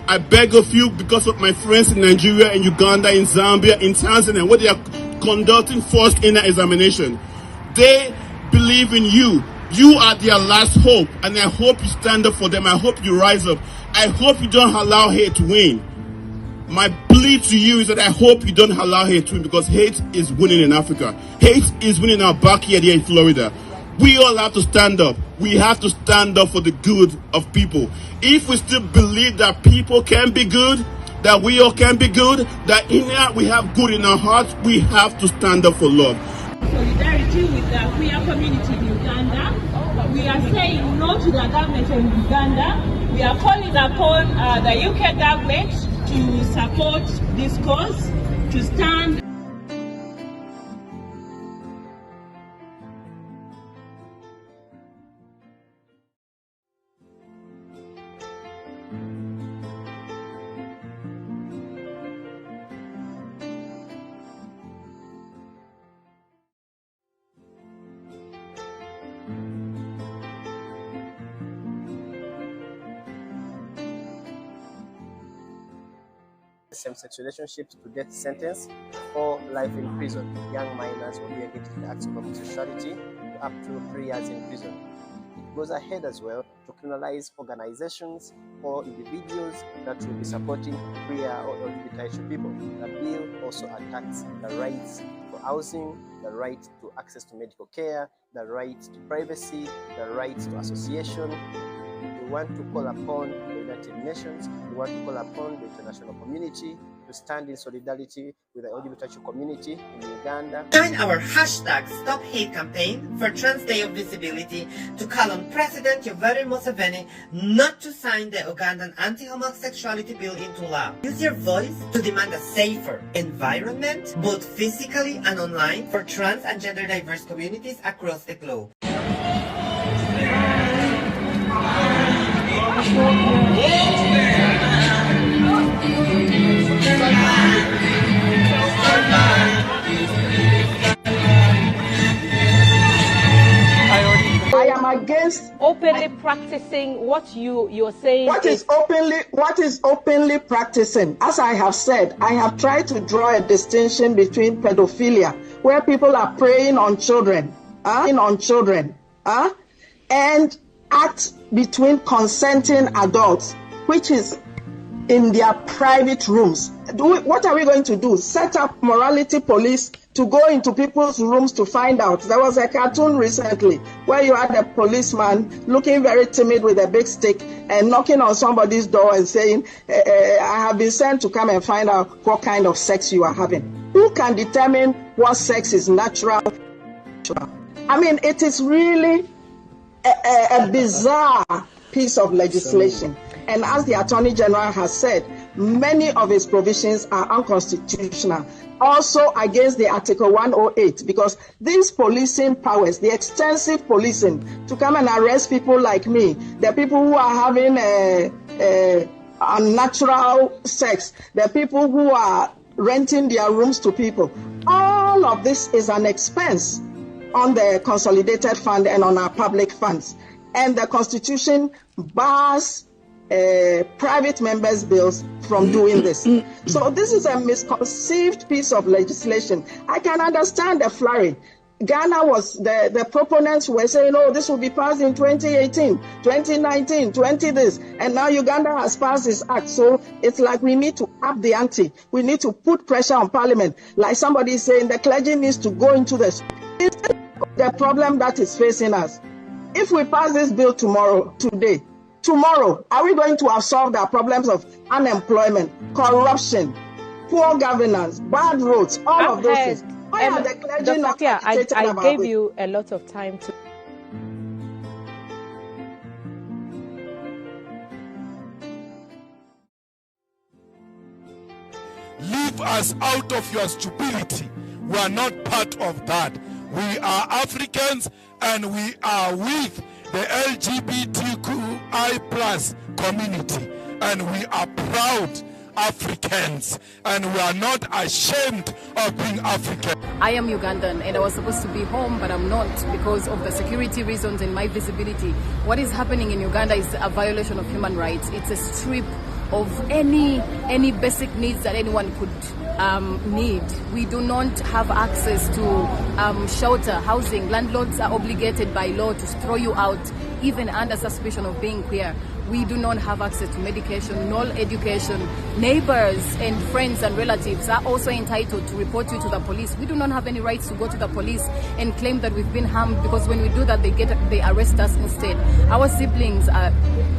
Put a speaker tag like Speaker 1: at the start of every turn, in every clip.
Speaker 1: I beg of you, because of my friends in Nigeria, in Uganda, in Zambia, in Tanzania, where they are conducting forced inner examination. They believe in you. You are their last hope, and I hope you stand up for them. I hope you rise up. I hope you don't allow hate to win. My plea to you is that I hope you don't allow hate to win, because hate is winning in Africa. Hate is winning our backyard here in Florida. We all have to stand up. We have to stand up for the good of people. If we still believe that people can be good, that we all can be good, that in here we have good in our hearts, we have to stand up for love.
Speaker 2: Solidarity with the queer community in Uganda. We are saying no to the government of Uganda. We are calling upon the UK government to support this cause, to stand.
Speaker 3: Same-sex relationships to death sentence or life in prison. Young minors will be engaged in acts of homosexuality to up to 3 years in prison. It goes ahead as well to criminalize organizations or individuals that will be supporting queer or LGBTQ people. The bill also attacks the rights for housing, the right to access to medical care, the right to privacy, the right to association. We want to call upon the United Nations, we want to call upon the international community to stand in solidarity with the LGBTQ community in Uganda.
Speaker 4: Join our hashtag Stop Hate campaign for Trans Day of Visibility to call on President Yoweri Museveni not to sign the Ugandan Anti-Homosexuality Bill into law. Use your voice to demand a safer environment, both physically and online, for trans and gender diverse communities across the globe.
Speaker 5: I am against
Speaker 2: Openly practicing what you're saying.
Speaker 5: what is openly practicing. As I have said, I have tried to draw a distinction between pedophilia, where people are preying on children, and acts between consenting adults, which is in their private rooms. What are we going to do? Set up morality police to go into people's rooms to find out? There was a cartoon recently where you had a policeman looking very timid with a big stick and knocking on somebody's door and saying, I have been sent to come and find out what kind of sex you are having. Who can determine what sex is natural? I mean, it is really a bizarre piece of legislation. And as the Attorney General has said, many of its provisions are unconstitutional. Also against the Article 108, because these policing powers, the extensive policing to come and arrest people like me, the people who are having unnatural sex, the people who are renting their rooms to people, all of this is an expense on the consolidated fund and on our public funds. And the Constitution bars private members' bills from doing this. So this is a misconceived piece of legislation. I can understand the flurry. Ghana was, the proponents were saying, oh, this will be passed in 2018, 2019, 20 this. And now Uganda has passed this act. So it's like we need to up the ante. We need to put pressure on Parliament. Like somebody is saying, the clergy needs to go into the problem that is facing us. If we pass this bill tomorrow, are we going to have solved our problems of unemployment, corruption, poor governance, bad roads, all of those things? Why are the clergy not agitated about
Speaker 2: I gave you a lot of time to...
Speaker 6: Leave us out of your stupidity. We are not part of that. We are Africans and we are with the LGBTQI+ community, and we are proud Africans, and we are not ashamed of being African.
Speaker 7: I am Ugandan and I was supposed to be home, but I'm not because of the security reasons and my visibility. What is happening in Uganda is a violation of human rights. It's a strip of any basic needs that anyone could need. We do not have access to shelter, housing. Landlords are obligated by law to throw you out even under suspicion of being queer. We do not have access to medication, nor education. Neighbors and friends and relatives are also entitled to report you to the police. We do not have any rights to go to the police and claim that we've been harmed, because when we do that, they arrest us instead. Our siblings are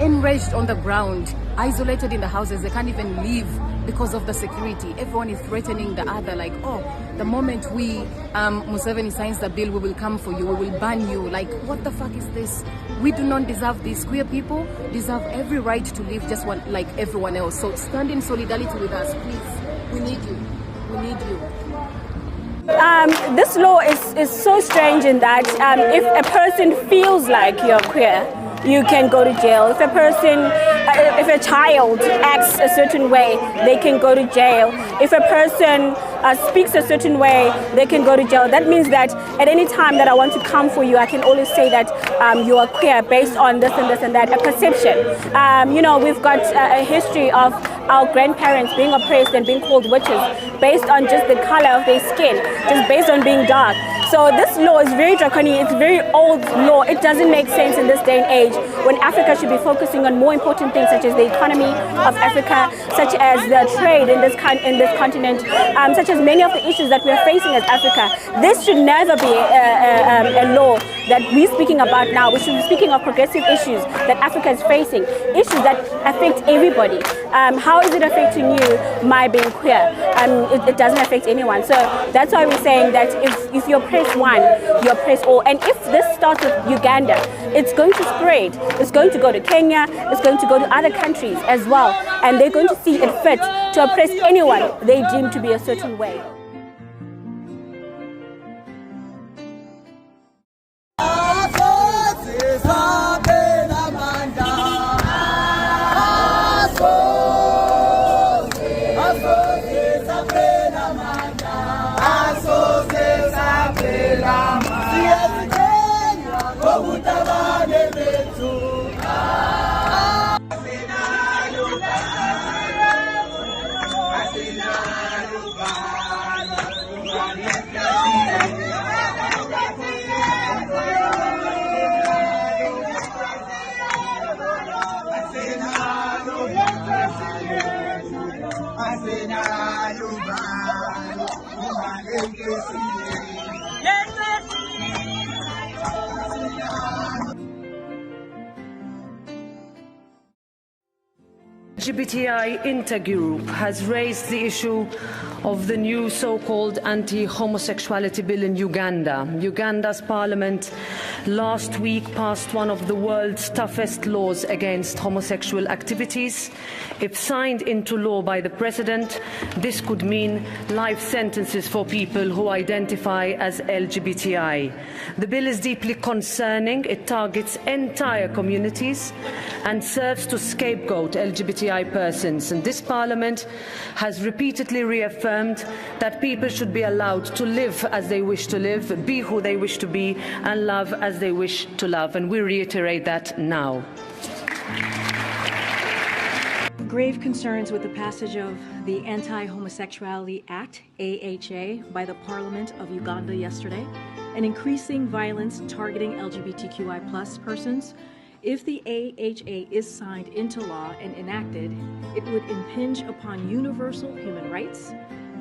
Speaker 7: enraged on the ground, isolated in the houses. They can't even leave because of the security. Everyone is threatening the other, like, oh, the moment Museveni signs the bill, we will come for you, we will ban you. Like, what the fuck is this? We do not deserve this. Queer people deserve every right to live just like everyone else. So stand in solidarity with us, please. We need you. We need you.
Speaker 8: This law is so strange in that if a person feels like you're queer, you can go to jail. If a child acts a certain way, they can go to jail. If a person speaks a certain way, they can go to jail. That means that at any time that I want to come for you, I can always say that you are queer based on this and this and that, a perception. We've got a history of our grandparents being oppressed and being called witches based on just the color of their skin, just based on being dark. So this law is very draconian. It's a very old law. It doesn't make sense in this day and age when Africa should be focusing on more important things such as the economy of Africa, such as the trade in this continent, such as many of the issues that we are facing as Africa. This should never be a law that we're speaking about now. We should be speaking of progressive issues that Africa is facing, issues that affect everybody. How is it affecting you, my being queer? It doesn't affect anyone. So that's why we're saying that if you oppress one, you oppress all. And if this starts with Uganda, it's going to spread. It's going to go to Kenya. It's going to go to other countries as well. And they're going to see it fit to oppress anyone they deem to be a certain way.
Speaker 9: LGBTI intergroup has raised the issue of the new so-called Anti-Homosexuality Bill in Uganda. Uganda's parliament last week passed one of the world's toughest laws against homosexual activities. If signed into law by the president, this could mean life sentences for people who identify as LGBTI. The bill is deeply concerning. It targets entire communities and serves to scapegoat LGBTI persons. And this parliament has repeatedly reaffirmed that people should be allowed to live as they wish to live, be who they wish to be, and love as they wish to love. And we reiterate that now.
Speaker 10: Grave concerns with the passage of the Anti-Homosexuality Act, AHA, by the Parliament of Uganda yesterday, and increasing violence targeting LGBTQI+ persons. If the AHA is signed into law and enacted, it would impinge upon universal human rights,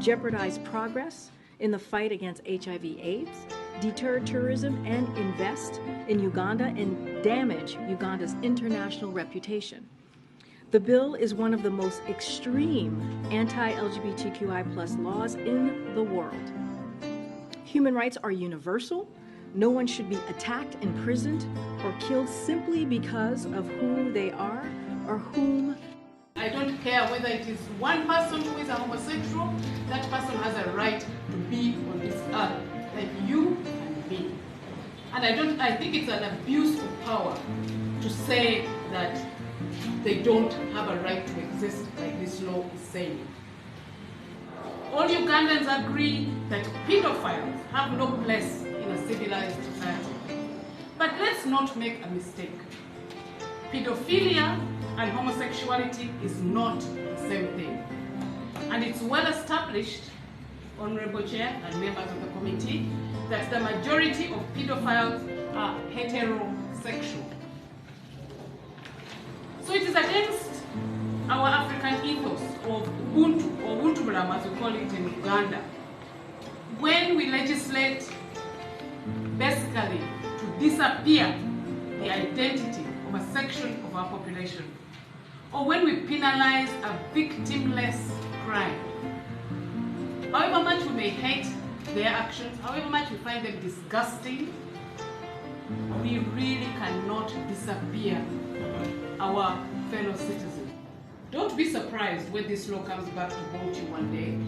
Speaker 10: jeopardize progress in the fight against HIV/AIDS, deter tourism, and invest in Uganda and damage Uganda's international reputation. The bill is one of the most extreme anti-LGBTQI+ laws in the world. Human rights are universal. No one should be attacked, imprisoned, or killed simply because of who they are or whom.
Speaker 11: I don't care whether it is one person who is a homosexual, that person has a right to be on this earth, like you and me. And I think it's an abuse of power to say that they don't have a right to exist like this law is saying. All Ugandans agree that pedophiles have no place in a civilized society. But let's not make a mistake. Pedophilia and homosexuality is not the same thing. And it's well established, Honorable Chair and members of the committee, that the majority of pedophiles are heterosexual. So it is against our African ethos of Ubuntu, or Ubuntu as we call it in Uganda, when we legislate basically to disappear the identity of a section of our population, or when we penalize a victimless crime. However much we may hate their actions, however much we find them disgusting, we really cannot disappear our fellow citizens. Don't be surprised when this law comes back to haunt you one day.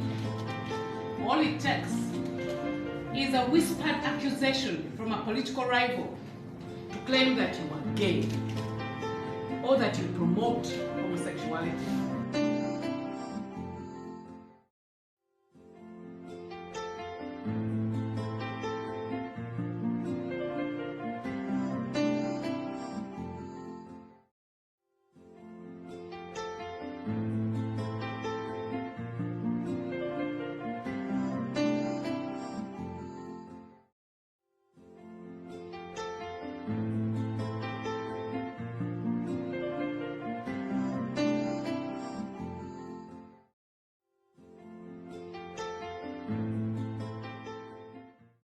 Speaker 11: All it takes is a whispered accusation from a political rival to claim that you are gay or that you promote homosexuality.